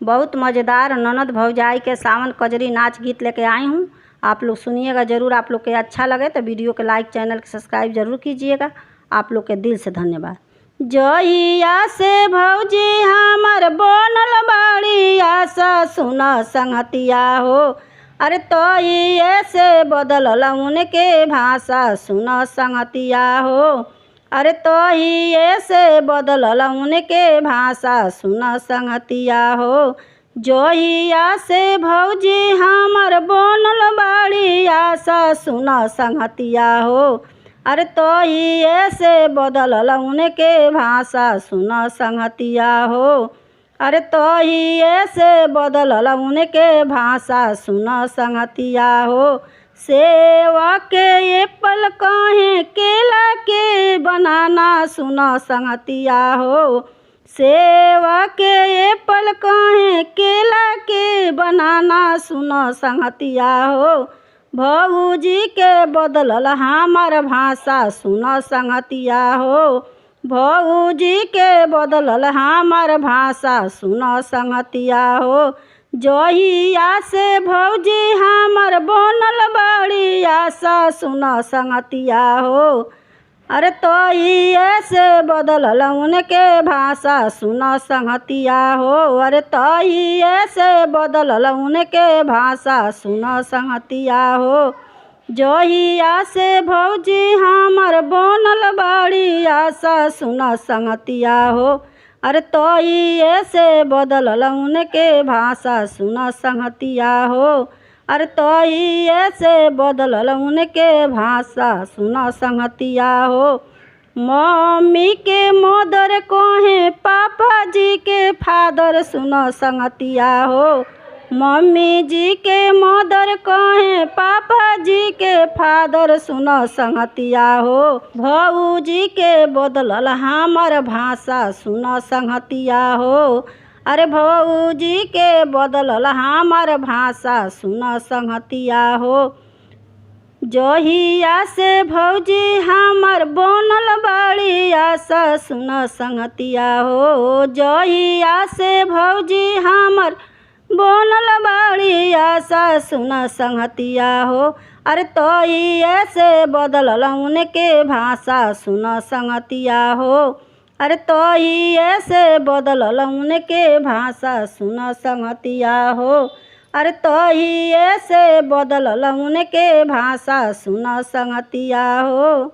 बहुत मज़ेदार ननद भौजाई के सावन कजरी नाच गीत लेके आई हूँ। आप लोग सुनिएगा ज़रूर। आप लोग के अच्छा लगे तो वीडियो के लाइक, चैनल के सब्सक्राइब ज़रूर कीजिएगा। आप लोग के दिल से धन्यवाद। जहिया से भौजी हमर बनल बाड़ी आशा सुन संगतिया हो, अरे तो ये से बदलल उनके भाषा सुन संगतिया हो, अरे तो ये से बदलल उनके भाषा सुन संगतिया हो। जहिया से भौजी हमर बनल बाड़ी आशा सुन संगतिया हो, अरे तो ये से बदलल उनके भाषा सुन संगतिया हो, अरे तो ये से बदलल उनके भाषा सुन संगतिया हो। सेवा के एप्पल कहें केला के बनाना सुन संगतिया हो, सेवा के एप्पल कहें केला के बनाना सुन संगतिया हो। भौजी के बदलल हमार भाषा सुन संगतिया हो, भौजी के बदलल हमार भाषा सुन संगतिया हो। जहिया से भौजी हमर बनल बाड़ी आशा सुन संगतिया हो, अरे तो ये से बदलल उनके भाषा सुन संगतिया हो, अरे तो ये से बदलल उनके भाषा सुन संगतिया हो। जहिया से भौजी हमर बनल बाड़ी आशा सुन संगतिया हो, अरे तो ये से बदलल उनके भाषा सुन संगतिया हो, अरे तो ये से बदलल उनके भाषा सुन संगतिया हो। मम्मी के मदर कहें पापा जी के फादर सुन संगतिया हो, मम्मी जी के मदर कहें पापा जी के फादर सुन संगतिया हो। भौजी के बदलल हमार भाषा सुन संगतिया हो, अरे भौजी के बदलल हमार भाषा सुन संगतिया हो। जहिया से भौजी हमर बनल बाड़ी आशा सुन संगतिया हो, जहिया से भौजी हमर बनल बाड़ी आशा सुन संगतिया हो, अरे तो ये से बदलल उनके भाषा सुन संगतिया हो, अरे तो ये से बदलल उनके भाषा सुन संगतिया हो, अरे तो ये से बदलल उनके भाषा सुन संगतिया हो।